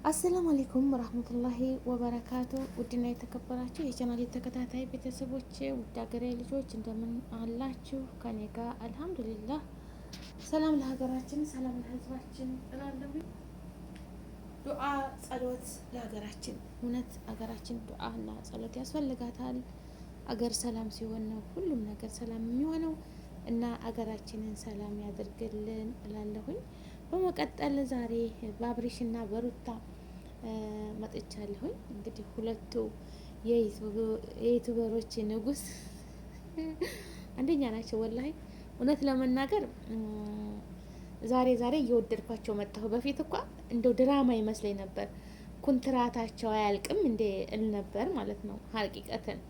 አሰላሙ አለይኩም ወራህመቱላሂ ወበረካቱ። ውድና የተከበራችሁ የቻናሌ ተከታታይ ቤተሰቦች ውድ ሀገሬ ልጆች እንደምን አላችሁ? ከኔ ጋር አልሐምዱሊላህ። ሰላም ለሀገራችን፣ ሰላም ለህዝባችን እላለሁ። ዱዓ ጸሎት ለሀገራችን። እውነት ሀገራችን ዱዓ እና ጸሎት ያስፈልጋታል። አገር ሰላም ሲሆን ነው ሁሉም ነገር ሰላም የሚሆነው እና አገራችንን ሰላም ያድርግልን እላለሁኝ። በመቀጠል ዛሬ በአብሪሽና በሩታ መጥቻለሁኝ። እንግዲህ ሁለቱ የዩቱበሮች ንጉስ አንደኛ ናቸው። ወላሂ እውነት ለመናገር ዛሬ እየወደድኳቸው መጣሁ። በፊት እንኳ እንደው ድራማ ይመስለኝ ነበር። ኩንትራታቸው አያልቅም እንዴ እል ነበር ማለት ነው። ሀቂቀትን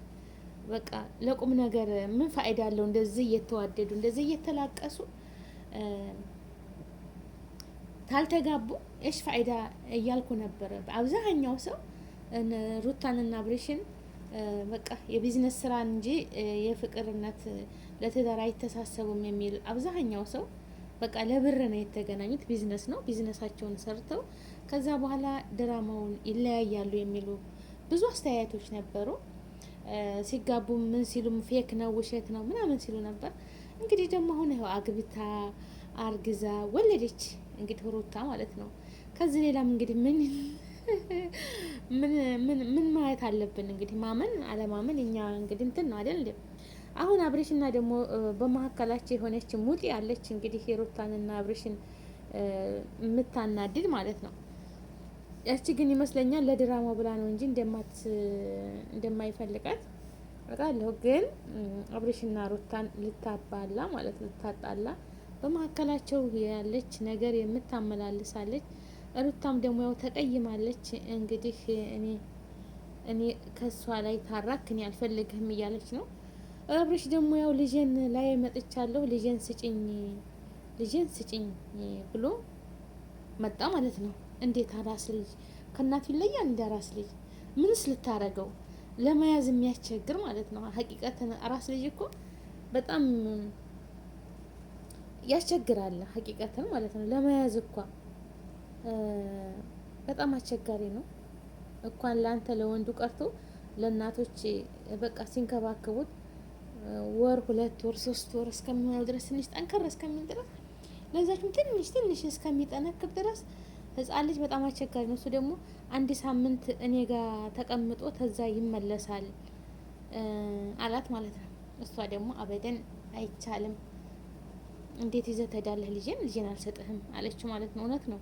በቃ ለቁም ነገር ምን ፋይዳ አለው? እንደዚህ እየተዋደዱ እንደዚህ እየተላቀሱ ታልተጋቡ እሽ ፋይዳ እያልኩ ነበረ። አብዛኛው ሰው ሩታንና አብሬሽን በቃ የቢዝነስ ስራ እንጂ የፍቅርነት ለትዳር አይተሳሰቡም የሚል አብዛኛው ሰው በቃ ለብር ነው የተገናኙት። ቢዝነስ ነው፣ ቢዝነሳቸውን ሰርተው ከዛ በኋላ ድራማውን ይለያያሉ የሚሉ ብዙ አስተያየቶች ነበሩ። ሲጋቡ ምን ሲሉም ፌክ ነው ውሸት ነው ምናምን ሲሉ ነበር። እንግዲህ ደግሞ አሁን ይኸው አግብታ አርግዛ ወለደች። እንግዲህ ሩታ ማለት ነው። ከዚህ ሌላም እንግዲህ ምን ማየት አለብን? እንግዲህ ማመን አለማመን እኛ እንግዲህ እንትን ነው አይደል? አሁን አብሬሽና ደግሞ በመሀከላቸው የሆነች ሙጢ አለች። እንግዲህ የሩታንና አብሬሽን የምታናድድ ማለት ነው። ያቺ ግን ይመስለኛል ለድራማው ብላ ነው እንጂ እንደማይፈልጋት አውቃለሁ። ግን አብሬሽና ሩታን ልታባላ ማለት ልታጣላ በመካከላቸው ያለች ነገር የምታመላልሳለች። ሩታም ደግሞ ያው ተቀይማለች። እንግዲህ እኔ ከሷ ላይ ታራክ እኔ አልፈልግህም እያለች ነው። አብሬሽ ደግሞ ያው ልጄን ላይ መጥቻለሁ ልጄን ስጭኝ ብሎ መጣ ማለት ነው። እንዴት አራስ ልጅ ከእናቱ ይለያል? እንደ አራስ ልጅ ምንስ ልታረገው? ለመያዝ የሚያስቸግር ማለት ነው። ሀቂቀትን አራስ ልጅ እኮ በጣም ያስቸግራል። ሀቂቀትን ማለት ነው። ለመያዝ እኳ በጣም አስቸጋሪ ነው። እንኳን ለአንተ ለወንዱ ቀርቶ ለእናቶች በቃ ሲንከባከቡት ወር 2 ወር 3 ወር እስከሚሆነው ድረስ ትንሽ ጠንከር እስከሚል ድረስ ለዛችም ትንሽ እስከሚጠነክር ድረስ ህፃን ልጅ በጣም አስቸጋሪ ነው። እሱ ደግሞ 1 ሳምንት እኔ ጋር ተቀምጦ ተዛ ይመለሳል አላት ማለት ነው። እሷ ደግሞ አበደን አይቻልም፣ እንዴት ይዘህ ትሄዳለህ? ልጄን አልሰጥህም አለችው ማለት ነው።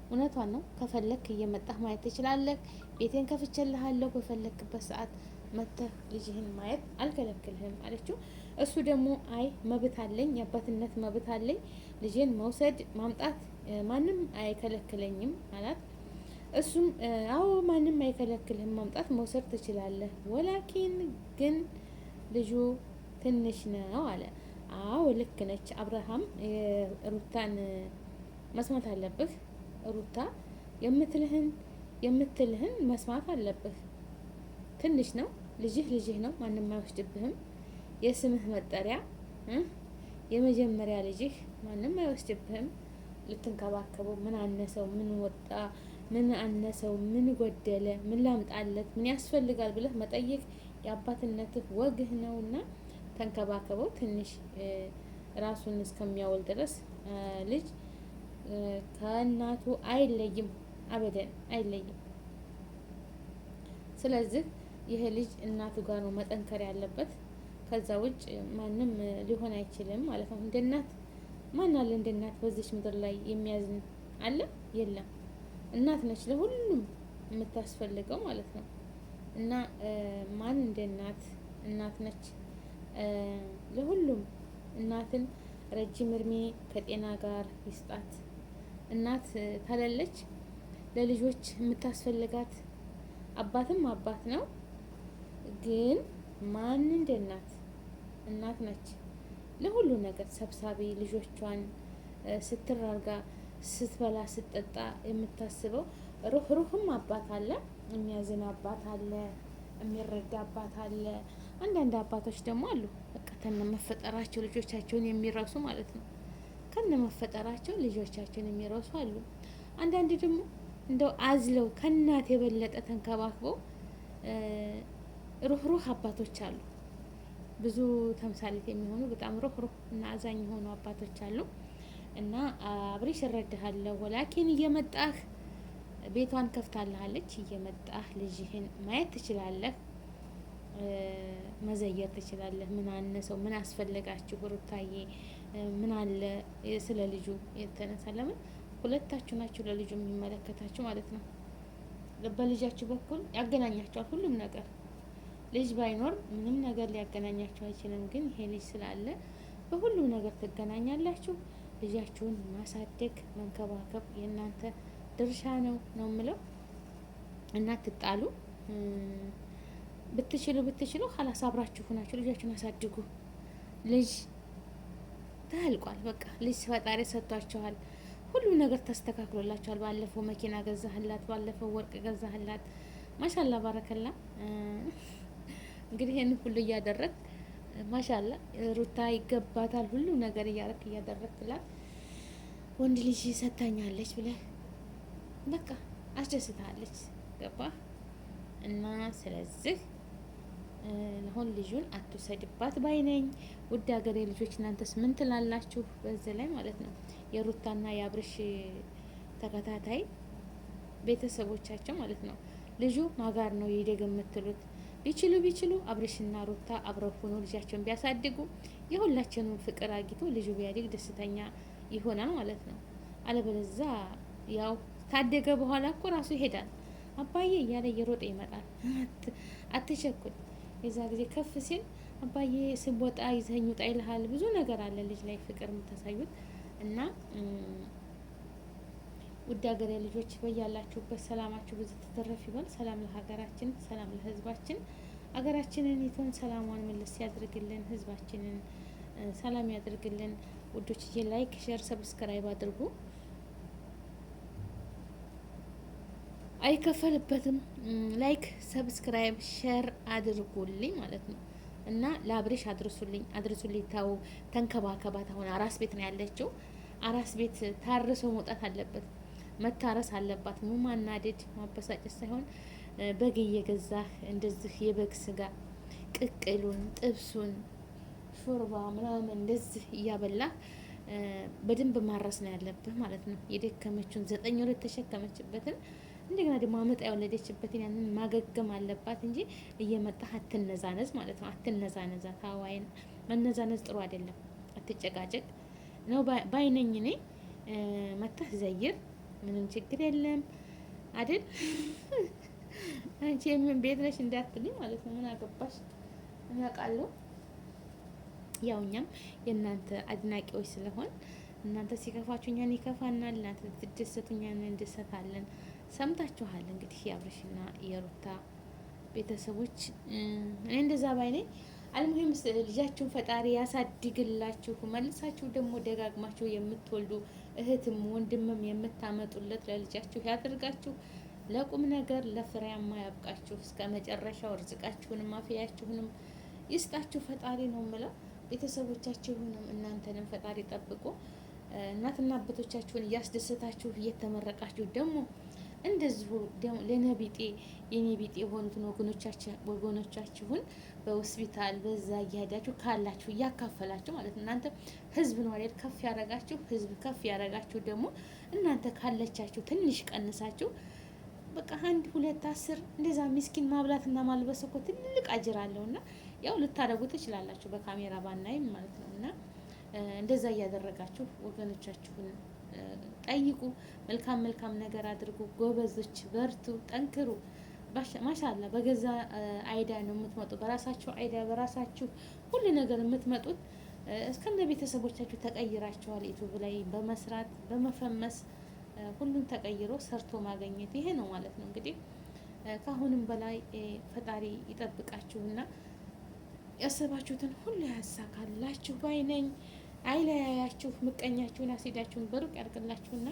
እውነቷን ነው። ከፈለክ እየመጣህ ማየት ትችላለህ። ቤቴን ከፍቼልሃለሁ። በፈለክበት ሰዓት መተህ ልጅህን ማየት አልከለክልህም አለችው። እሱ ደግሞ አይ መብት አለኝ፣ የአባትነት መብት አለኝ። ልጄን መውሰድ ማምጣት ማንም አይከለክለኝም አላት። እሱም አዎ ማንም አይከለክልህም፣ ማምጣት መውሰድ ትችላለህ። ወላኪን ግን ልጁ ትንሽ ነው አለ። አዎ ልክ ነች። አብርሃም ሩታን መስማት አለብህ። ሩታ የምትልህን መስማት አለብህ። ትንሽ ነው ልጅህ ነው። ማንም አይወስድብህም። የስምህ መጠሪያ የመጀመሪያ ልጅህ ማንም አይወስድብህም። ልትንከባከበው ምን አነሰው፣ ምን ወጣ፣ ምን አነሰው፣ ምን ጎደለ፣ ምን ላምጣለት፣ ምን ያስፈልጋል ብለህ መጠየቅ የአባትነትህ ወግህ ነውና ተንከባከበው። ትንሽ ራሱን እስከሚያወል ድረስ ልጅ ከእናቱ አይለይም፣ አበደን አይለይም። ስለዚህ ይሄ ልጅ እናቱ ጋር ነው መጠንከር ያለበት። ከዛ ውጭ ማንም ሊሆን አይችልም ማለት ነው። እንደ እናት ማን አለ? እንደ እናት በዚች ምድር ላይ የሚያዝን አለ? የለም። እናት ነች ለሁሉም የምታስፈልገው ማለት ነው። እና ማን እንደ እናት ነች ለሁሉም። እናትን ረጅም እድሜ ከጤና ጋር ይስጣት። እናት ታለለች ለልጆች የምታስፈልጋት። አባትም አባት ነው፣ ግን ማን እንደ እናት ነች ለሁሉ ነገር ሰብሳቢ። ልጆቿን ስትራርጋ ስትበላ ስትጠጣ የምታስበው ሩህሩህም አባት አለ፣ የሚያዝን አባት አለ፣ የሚረዳ አባት አለ። አንዳንድ አባቶች ደግሞ አሉ በቃ ከነ መፈጠራቸው ልጆቻቸውን የሚረሱ ማለት ነው። ከነ መፈጠራቸው ልጆቻቸውን የሚረሱ አሉ። አንዳንድ ደግሞ እንደው አዝለው ከእናት የበለጠ ተንከባክበው ሩህሩህ አባቶች አሉ። ብዙ ተምሳሌት የሚሆኑ በጣም ሩህሩህ እና አዛኝ የሆኑ አባቶች አሉ። እና አብሬሽ እረዳሃለሁ። ወላኪን እየመጣህ ቤቷን ከፍታልሃለች። እየመጣህ ልጅህን ማየት ትችላለህ፣ መዘየር ትችላለህ። ምን አነሰው? ምን አስፈለጋችሁ? ሩታዬ ምን አለ ስለ ልጁ የተነሳ? ለምን ሁለታችሁ ናችሁ ለልጁ የሚመለከታችሁ ማለት ነው። በልጃችሁ በኩል ያገናኛቸዋል ሁሉም ነገር። ልጅ ባይኖር ምንም ነገር ሊያገናኛችሁ አይችልም። ግን ይሄ ልጅ ስላለ በሁሉም ነገር ትገናኛላችሁ። ልጃችሁን ማሳደግ መንከባከብ የእናንተ ድርሻ ነው የምለው። እና ትጣሉ ብትችሉ ሀላስ አብራችሁ ሆናችሁ ልጃችሁን አሳድጉ። ልጅ ታልቋል። በቃ ልጅ ፈጣሪ ሰጥቷችኋል። ሁሉም ነገር ተስተካክሎላችኋል። ባለፈው መኪና ገዛህላት፣ ባለፈው ወርቅ ገዛህላት። ማሻላ ባረከላ። እንግዲህ ይህን ሁሉ እያደረግ ማሻላ ሩታ ይገባታል። ሁሉ ነገር እያደረግላት ወንድ ልጅ ሰታኛለች ብለህ በቃ አስደስታለች። ገባ እና ስለዚህ አሁን ልጁን አትውሰድባት ባይነኝ። ውድ ሀገሬ ልጆች እናንተስ ምን ትላላችሁ? በዚህ ላይ ማለት ነው የሩታና የአብርሽ ተከታታይ ቤተሰቦቻቸው ማለት ነው ልጁ ማጋር ነው ይደግ የምትሉት? ቢችሉ አብርሽና ሩታ አብረው ሆኖ ልጃቸውን ቢያሳድጉ የሁላችንም ፍቅር አግኝቶ ልጁ ቢያድግ ደስተኛ ይሆናል ማለት ነው። አለበለዛ ያው ታደገ በኋላ እኮ ራሱ ይሄዳል አባዬ እያለ እየሮጠ ይመጣል። አትቸኩል። የዛ ጊዜ ከፍ ሲል አባዬ ስቦጣ ይዘኸኝ ውጣ ይልሃል። ብዙ ነገር አለ ልጅ ላይ ፍቅር የምታሳዩት እና ውድ ሀገሬ ልጆች በያላችሁበት ሰላማችሁ ብዙ ተተረፍ ይበል። ሰላም ለሀገራችን፣ ሰላም ለሕዝባችን። ሀገራችንን ይቶን ሰላሟን መልስ ያድርግልን፣ ሕዝባችንን ሰላም ያድርግልን። ውዶችዬ ላይክ፣ ሼር፣ ሰብስክራይብ አድርጉ። አይከፈልበትም። ላይክ ሰብስክራይብ ሼር አድርጉልኝ ማለት ነው። እና ለአብሬሽ አድርሱልኝ። ታው ተንከባከባት። አሁን አራስ ቤት ነው ያለችው። አራስ ቤት ታርሶ መውጣት አለበት፣ መታረስ አለባት። ማናደድ ማበሳጨት ሳይሆን በግ እየገዛህ እንደዚህ የበግ ስጋ ቅቅሉን፣ ጥብሱን፣ ሾርባ ምናምን እንደዚህ እያበላህ በደንብ ማረስ ነው ያለብህ ማለት ነው። የደከመችውን 9 ወር የተሸከመችበትን እንደገና ደግሞ አመጣ የወለደችበትን ያንን ማገገም አለባት እንጂ እየመጣህ አትነዛነዝ ማለት ነው። አትነዛነዛ ታዋይን መነዛነዝ ጥሩ አይደለም። አትጨቃጨቅ ነው ባይነኝ እኔ። መጣህ ዘይር ምንም ችግር የለም አይደል? አንቺ የምን ቤት ነሽ እንዳትልኝ ማለት ነው። ምን አገባሽ? እናውቃለሁ። ያው እኛም የእናንተ አድናቂዎች ስለሆን እናንተ ሲከፋችሁ እኛን ይከፋናል፣ እናንተ ስትደሰቱ እኛን እንደሰታለን። ሰምታችኋል እንግዲህ የአብርሽና የሩታ ቤተሰቦች። እኔ እንደዛ ባይ ነኝ። አልሙሂም ልጃችሁን ፈጣሪ ያሳድግላችሁ። መልሳችሁ ደግሞ ደጋግማችሁ የምትወልዱ እህትም ወንድምም የምታመጡለት ለልጃችሁ ያድርጋችሁ። ለቁም ነገር ለፍሬያማ ያብቃችሁ። እስከ መጨረሻው ርዝቃችሁንም አፍያችሁንም ይስጣችሁ ፈጣሪ ነው የምለው። ቤተሰቦቻችሁንም እናንተንም ፈጣሪ ጠብቆ እናትና አባቶቻችሁን እያስደሰታችሁ እየተመረቃችሁ ደግሞ እንደዚሁ ለነቢጤ የኔቢጤ የሆኑትን ወገኖቻችሁን በሆስፒታል በዛ እያሄዳችሁ ካላችሁ እያካፈላችሁ ማለት ነው። እናንተ ህዝብ ነው አይደል ከፍ ያረጋችሁ። ህዝብ ከፍ ያረጋችሁ ደግሞ እናንተ ካለቻችሁ ትንሽ ቀንሳችሁ በቃ 1 2 10 እንደዛ ሚስኪን ማብላትና ማልበስ እኮ ትልቅ አጅር አለውና ያው ልታደርጉ ትችላላችሁ በካሜራ ባናይም ማለት ነው። እና እንደዛ እያደረጋችሁ ወገኖቻችሁን ጠይቁ። መልካም ነገር አድርጉ። ጎበዞች በርቱ፣ ጠንክሩ። ማሻአላ በገዛ አይዳ ነው የምትመጡ። በራሳችሁ አይዳ በራሳችሁ ሁሉ ነገር የምትመጡት እስከነ ቤተሰቦቻችሁ ተቀይራችኋል። ዩቲዩብ ላይ በመስራት በመፈመስ ሁሉም ተቀይሮ ሰርቶ ማገኘት ይሄ ነው ማለት ነው። እንግዲህ ከአሁንም በላይ ፈጣሪ ይጠብቃችሁና ያሰባችሁትን ሁሉ ያሳካላችሁ ባይነኝ። አይለያያችሁ፣ ምቀኛችሁን አሲዳችሁን በሩቅ ያርቅላችሁና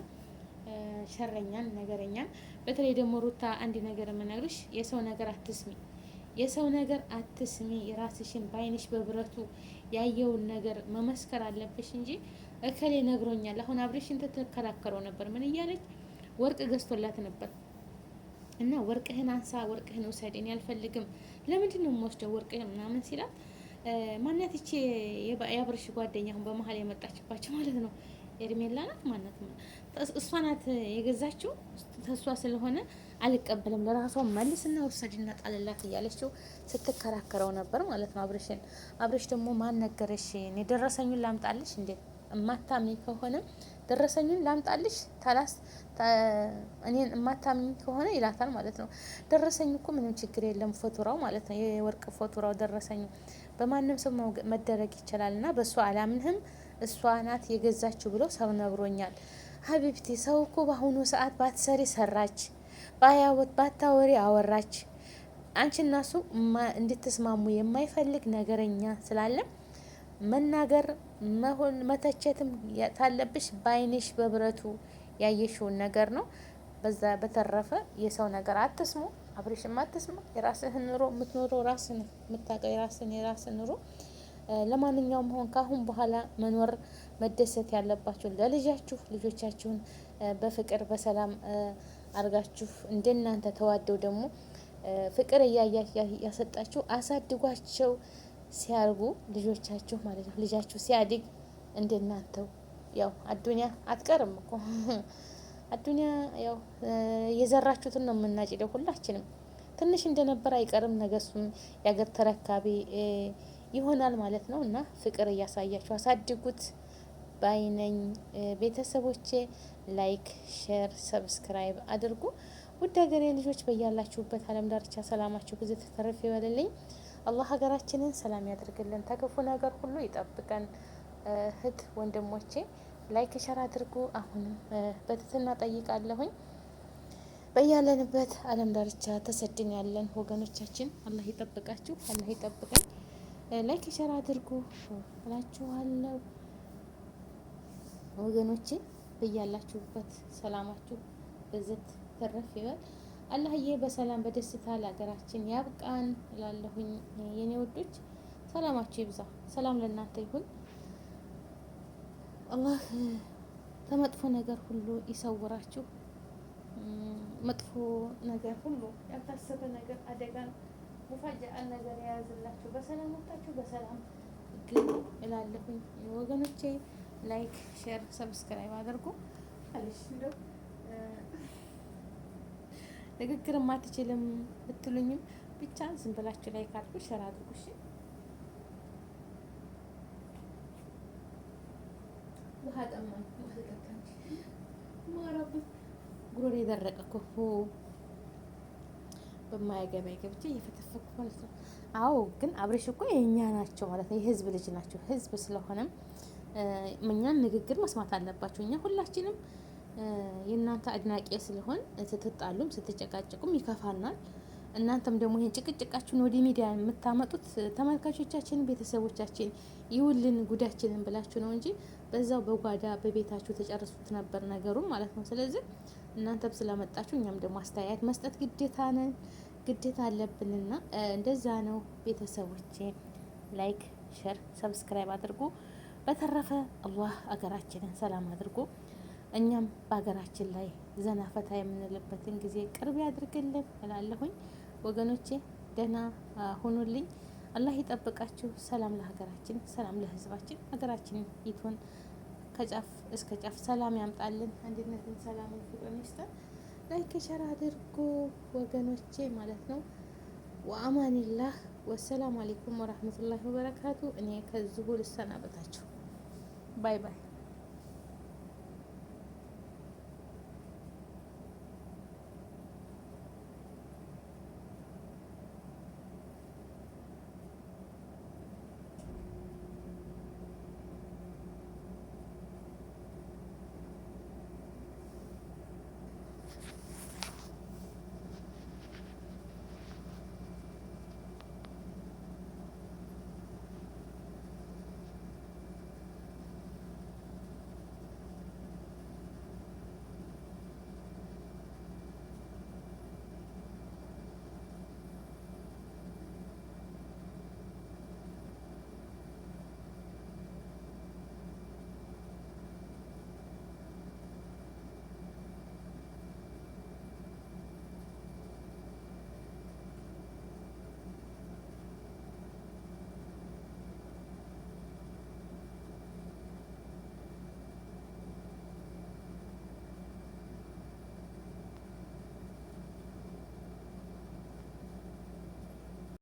ሸረኛን ነገረኛን። በተለይ ደግሞ ሩታ አንድ ነገር የምነግርሽ የሰው ነገር አትስሚ፣ የሰው ነገር አትስሚ። የራስሽን ባይንሽ በብረቱ ያየውን ነገር መመስከር አለብሽ እንጂ እከሌ ነግሮኛል። አሁን አብሬሽን ተከራከረው ነበር ምን እያለች ወርቅ ገዝቶላት ነበር እና ወርቅህን አንሳ፣ ወርቅህን ውሰድ፣ እኔ አልፈልግም። ለምንድን ነው የምወስደው ወርቅህን ምናምን ሲላት ማናት ይቺ የአብርሽ ጓደኛ አሁን በመሀል የመጣችባቸው ማለት ነው። ኤርሜላ ናት ማናት? እሷ ናት የገዛችው። ተሷ ስለሆነ አልቀበልም፣ ለራሷ መልስና ውሰድና ጣልላት እያለችው ስትከራከረው ነበር ማለት ነው አብርሽን። አብርሽ ደግሞ ማን ነገረሽ? እኔ ደረሰኙን ላምጣልሽ እንዴ? እማታምኝ ከሆነ ደረሰኙን ላምጣልሽ ታላስ እኔን እማታምኝ ከሆነ ይላታል ማለት ነው። ደረሰኝ እኮ ምንም ችግር የለም ፎቶራው ማለት ነው፣ የወርቅ ፎቶራው ደረሰኝ በማንም ሰው መደረግ ይችላል እና በእሷ አላምንህም፣ እሷ ናት የገዛችው ብሎ ሰው ነግሮኛል። ሀቢብቲ ሰው እኮ በአሁኑ ሰዓት ባትሰሪ ሰራች፣ ባያወት ባታወሪ አወራች። አንቺ እና እሱ እንድትስማሙ የማይፈልግ ነገረኛ ስላለ መናገር መሆን መተቸትም ታለብሽ በአይንሽ በብረቱ ያየሽውን ነገር ነው። በዛ በተረፈ የሰው ነገር አትስሙ። አብሬሽም አትስማ። የራስህን ኑሮ የምትኖረው ራስህ ነው የምታውቀው፣ የራስህን ኑሮ። ለማንኛውም ሆን ካሁን በኋላ መኖር መደሰት ያለባችሁ ለልጃችሁ፣ ልጆቻችሁን በፍቅር በሰላም አርጋችሁ እንደናንተ ተዋደው ደግሞ ፍቅር ያሰጣችሁ አሳድጓቸው ሲያርጉ ልጆቻችሁ ማለት ነው። ልጃችሁ ሲያድግ እንደናንተው ያው አዱንያ አትቀርም እኮ አዱንያ ያው የዘራችሁትን ነው የምናጭደው ሁላችንም። ትንሽ እንደነበር አይቀርም፣ ነገሱም የአገር ተረካቢ ይሆናል ማለት ነው። እና ፍቅር እያሳያችሁ አሳድጉት ባይነኝ። ቤተሰቦቼ ላይክ፣ ሼር፣ ሰብስክራይብ አድርጉ። ውድ ሀገሬ ልጆች በያላችሁበት ዓለም ዳርቻ ሰላማችሁ ብዙ ተተረፍ ይበልልኝ። አላህ ሀገራችንን ሰላም ያደርግልን፣ ተክፉ ነገር ሁሉ ይጠብቀን። እህት ወንድሞቼ ላይክ ሸር አድርጉ። አሁንም በትህትና ጠይቃለሁኝ። በያለንበት ዓለም ዳርቻ ተሰድን ያለን ወገኖቻችን አላህ ይጠብቃችሁ፣ አላህ ይጠብቀን። ላይክ ሸር አድርጉ እላችኋለሁ ወገኖቼ። በያላችሁበት ሰላማችሁ በዘት ተረፍ ይበል። አላህዬ በሰላም በደስታ ለሀገራችን ያብቃን እላለሁኝ። የኔ ወዶች ሰላማችሁ ይብዛ። ሰላም ለእናንተ ይሁን። አላህ ከመጥፎ ነገር ሁሉ ይሰውራችሁ። መጥፎ ነገር ሁሉ ያልታሰበ ነገር አደጋ ሙፋጃአን ነገር የያዝላችሁ። በሰላም ወጣችሁ በሰላም ግን እላለሁኝ ወገኖቼ። ላይክ ሼር ሰብስክራይብ አድርጉ። አለሽ እንደው ንግግር ማትችልም ብትሉኝም ብቻ ዝም ብላችሁ ላይክ አድርጉ፣ ሼር አድርጉ። እሺ ውሃ ጠማኝ፣ ውሃ ጠጣኝ። ማራበት ጉሮሬ የደረቀ ኮፎ በማያገባኝ ገብቼ እየፈተፈኩ ማለት ነው። አዎ ግን አብሬሽ እኮ የኛ ናቸው ማለት ነው፣ የህዝብ ልጅ ናቸው። ህዝብ ስለሆነም እኛን ንግግር መስማት አለባቸው። እኛ ሁላችንም የእናንተ አድናቂ ስለሆን ስትጣሉም ስትጨቃጨቁም ይከፋናል። እናንተም ደግሞ ይሄን ጭቅጭቃችሁን ወደ ሚዲያ የምታመጡት ተመልካቾቻችን፣ ቤተሰቦቻችን ይውልን ጉዳችንን ብላችሁ ነው እንጂ በዛው በጓዳ በቤታችሁ ተጨርሱት ነበር ነገሩን ማለት ነው። ስለዚህ እናንተም ስለመጣችሁ እኛም ደግሞ አስተያየት መስጠት ግዴታ አለብንና እንደዛ ነው። ቤተሰቦቼ ላይክ ሼር ሰብስክራይብ አድርጉ። በተረፈ አላህ አገራችንን ሰላም አድርጎ እኛም በሀገራችን ላይ ዘና ፈታ የምንልበትን ጊዜ ቅርብ ያድርግልን እላለሁኝ ወገኖቼ። ደህና ሁኑልኝ። አላህ ይጠብቃችሁ። ሰላም ለሀገራችን፣ ሰላም ለህዝባችን። ሀገራችንን ይቱን ከጫፍ እስከ ጫፍ ሰላም ያምጣልን። አንድነትን፣ ሰላምን፣ ፍቅርን ይስጠን። ላይክ ሸር አድርጉ ወገኖቼ ማለት ነው። ወአማኒላህ ወሰላሙ አለይኩም ወራህመቱላሂ ወበረካቱ። እኔ ከዚሁ ልሰናበታችሁ። ባይ ባይ።